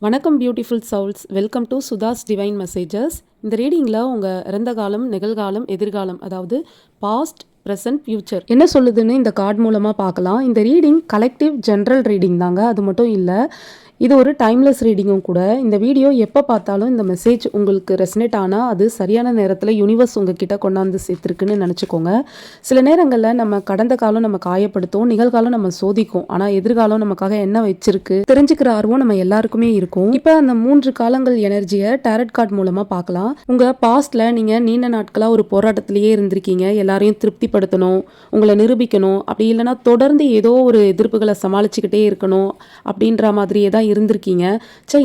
வணக்கம் beautiful souls, welcome to Sudha's divine messages. இந்த ரீடிங்கில் உங்கள் இறந்த காலம், நிகழ்காலம், எதிர்காலம், அதாவது பாஸ்ட், ப்ரெசன்ட், ஃப்யூச்சர் என்ன சொல்லுதுன்னு இந்த கார்டு மூலமாக பார்க்கலாம். இந்த ரீடிங் கலெக்டிவ் ஜென்ரல் ரீடிங் தாங்க, அது மட்டும் இல்லை. இது ஒரு டைம்லெஸ் ரீடிங்கும் கூட. இந்த வீடியோ எப்போ பார்த்தாலும் இந்த மெசேஜ் உங்களுக்கு ரெசனேட் ஆனால் அது சரியான நேரத்தில் யூனிவர்ஸ் உங்ககிட்ட கொண்டாந்து சேர்த்துருக்குன்னு நினச்சிக்கோங்க. சில நேரங்களில் நம்ம கடந்த காலம் நம்ம காயப்படுத்தும், நிகழ்காலம் நம்ம சோதிக்கும், ஆனால் எதிர்காலம் நமக்காக என்ன வச்சிருக்கு தெரிஞ்சுக்கிற ஆர்வம் நம்ம எல்லாருக்குமே இருக்கும். இப்போ அந்த 3 காலங்கள் எனர்ஜியை டேரட் கார்டு மூலமாக பார்க்கலாம். உங்கள் பாஸ்டில் நீங்கள் நீண்ட நாட்களாக ஒரு போராட்டத்திலேயே இருந்திருக்கீங்க. எல்லாரையும் திருப்திப்படுத்தணும், உங்களை நிரூபிக்கணும், அப்படி இல்லைன்னா தொடர்ந்து ஏதோ ஒரு எதிர்ப்புகளை சமாளிச்சுக்கிட்டே இருக்கணும் அப்படின்ற மாதிரியே தான் இருந்திருக்கீங்க.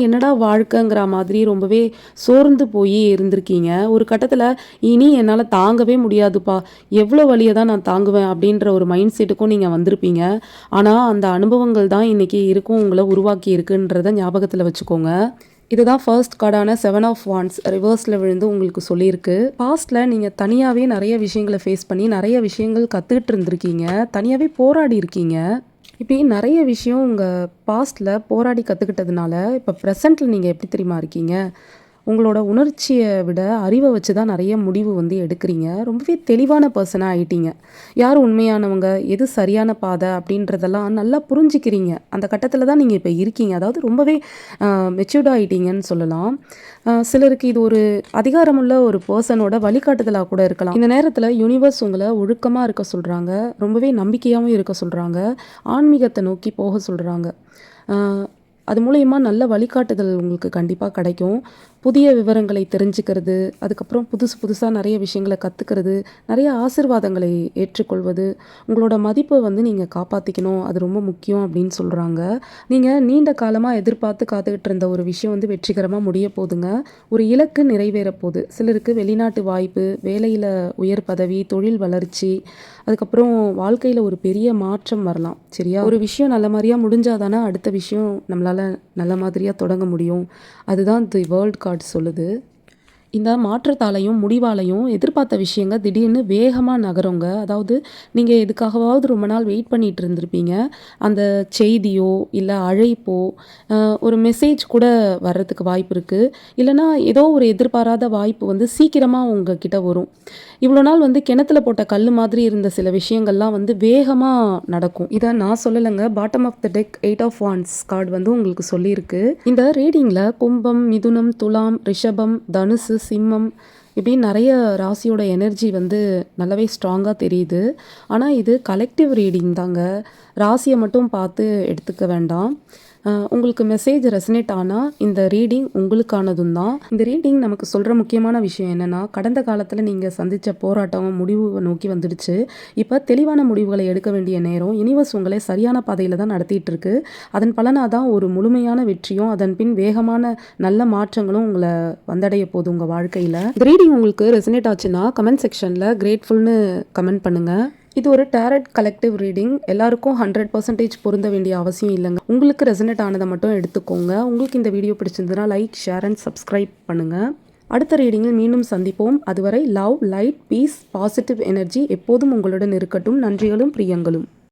என்னடா வாழ்க்கைங்கிற மாதிரி ரொம்பவே சோர்ந்து போய் இருந்திருக்கீங்க. ஒரு கட்டத்தில் இனி என்னால் தாங்கவே முடியாதுப்பா, எவ்வளோ வலியை தான் நான் தாங்குவேன் அப்படின்ற ஒரு மைண்ட் செட்டுக்கும் நீங்கள் வந்திருப்பீங்க. ஆனால் அந்த அனுபவங்கள் தான் இன்றைக்கி இருக்கும் உங்களை உருவாக்கி இருக்குன்றதை ஞாபகத்தில் வச்சுக்கோங்க. இதுதான் ஃபர்ஸ்ட் கார்டான 7 ஆஃப் வாண்ட்ஸ் ரிவர்ஸில் விழுந்து உங்களுக்கு சொல்லியிருக்கு. பாஸ்டில் நீங்கள் தனியாகவே நிறைய விஷயங்களை ஃபேஸ் பண்ணி நிறைய விஷயங்கள் கற்றுக்கிட்டு இருந்திருக்கீங்க, தனியாகவே போராடி இருக்கீங்க. இப்படி நிறைய விஷயம் உங்கள் பாஸ்டில் போராடி கற்றுக்கிட்டதுனால இப்போ ப்ரெசண்ட்டில் நீங்கள் எப்படி தெரியுமா இருக்கீங்க? உங்களோட உணர்ச்சியை விட அறிவை வச்சு தான் நிறைய முடிவு எடுக்கிறீங்க. ரொம்பவே தெளிவான பர்சனாக ஆகிட்டீங்க. யார் உண்மையானவங்க, எது சரியான பாதை அப்படின்றதெல்லாம் நல்லா புரிஞ்சுக்கிறீங்க. அந்த கட்டத்தில் தான் நீங்கள் இப்போ இருக்கீங்க. அதாவது ரொம்பவே மெச்சூர்ட் ஆகிட்டீங்கன்னு சொல்லலாம். சிலருக்கு இது ஒரு அதிகாரமுள்ள ஒரு பர்சனோட வழிகாட்டுதலாக கூட இருக்கலாம். இந்த நேரத்தில் யூனிவர்ஸ் உங்களை ஒழுக்கமாக இருக்க சொல்கிறாங்க, ரொம்பவே நம்பிக்கையாகவும் இருக்க சொல்கிறாங்க, ஆன்மீகத்தை நோக்கி போக சொல்கிறாங்க. அது மூலயமா நல்ல வழிகாட்டுதல் உங்களுக்கு கண்டிப்பாக கிடைக்கும். புதிய விவரங்களை தெரிஞ்சுக்கிறது, அதுக்கப்புறம் புதுசாக நிறைய விஷயங்களை கற்றுக்கிறது, நிறைய ஆசீர்வாதங்களை ஏற்றுக்கொள்வது, உங்களோட மதிப்பை நீங்கள் காப்பாற்றிக்கணும், அது ரொம்ப முக்கியம் அப்படின்னு சொல்கிறாங்க. நீங்கள் நீண்ட காலமாக எதிர்பார்த்து காத்துக்கிட்டு இருந்த ஒரு விஷயம் வெற்றிகரமாக முடிய போகுதுங்க. ஒரு இலக்கு நிறைவேற போகுது. சிலருக்கு வெளிநாட்டு வாய்ப்பு, வேலையில் உயர் பதவி, தொழில் வளர்ச்சி, அதுக்கப்புறம் வாழ்க்கையில் ஒரு பெரிய மாற்றம் வரலாம். சரியா? ஒரு விஷயம் நல்ல மாதிரியாக முடிஞ்சாதானே அடுத்த விஷயம் நம்மளால் நல்ல மாதிரியாக தொடங்க முடியும். அதுதான் தி வேர்ல்ட் கார்டு சொல்லுது. இந்த மாற்றத்தாலையும் முடிவாலையும் எதிர்பார்த்த விஷயங்கள் திடீர்னு வேகமாக நகருங்க. அதாவது நீங்கள் எதுக்காகவாவது ரொம்ப நாள் வெயிட் பண்ணிகிட்டு இருந்திருப்பீங்க. அந்த செய்தியோ இல்லை அழைப்போ ஒரு மெசேஜ் கூட வர்றதுக்கு வாய்ப்பு இருக்குது. இல்லைனா ஏதோ ஒரு எதிர்பாராத வாய்ப்பு சீக்கிரமாக உங்ககிட்ட வரும். இவ்வளோ நாள் கிணத்துல போட்ட கல் மாதிரி இருந்த சில விஷயங்கள்லாம் வேகமாக நடக்கும். இதை நான் சொல்லலைங்க, bottom of the deck 8 of wands card உங்களுக்கு சொல்லியிருக்கு. இந்த ரீடிங்கில் கும்பம், மிதுனம், துலாம், ரிஷபம், தனுசு, சிம்மம் இப்படி நிறைய ராசியோட எனர்ஜி நல்லாவே ஸ்ட்ராங்காக தெரியுது. ஆனால் இது கலெக்டிவ் ரீடிங் தாங்க, ராசியை மட்டும் பார்த்து எடுத்துக்க வேண்டாம். உங்களுக்கு மெசேஜ் ரெசனேட் ஆனால் இந்த ரீடிங் உங்களுக்கானதும் தான். இந்த ரீடிங் நமக்கு சொல்கிற முக்கியமான விஷயம் என்னென்னா, கடந்த காலத்தில் நீங்கள் சந்தித்த போராட்டம் முடிவு நோக்கி வந்துடுச்சு. இப்போ தெளிவான முடிவுகளை எடுக்க வேண்டிய நேரம். யூனிவர்ஸ் உங்களை சரியான பாதையில் தான் நடத்திட்டு இருக்கு. அதன் பலனாக தான் ஒரு முழுமையான வெற்றியும் அதன் பின் வேகமான நல்ல மாற்றங்களும் உங்களை வந்தடைய போகுது உங்கள் வாழ்க்கையில். இந்த ரீடிங் உங்களுக்கு ரெசனேட் ஆச்சுன்னா கமெண்ட் செக்ஷனில் கிரேட்ஃபுல்னு கமெண்ட் பண்ணுங்கள். இது ஒரு டேரட் கலெக்டிவ் ரீடிங். எல்லாருக்கும் 100% பொருந்த வேண்டிய அவசியம் இல்லைங்க. உங்களுக்கு ரெசனேட் ஆனதை மட்டும் எடுத்துக்கோங்க. உங்களுக்கு இந்த வீடியோ பிடிச்சிருந்ததுன்னா லைக், ஷேர் அண்ட் சப்ஸ்கிரைப் பண்ணுங்கள். அடுத்த ரீடிங்கில் மீண்டும் சந்திப்போம். அதுவரை love, light, peace, positive energy எப்போதும் உங்களுடன் இருக்கட்டும். நன்றிகளும் பிரியங்களும்.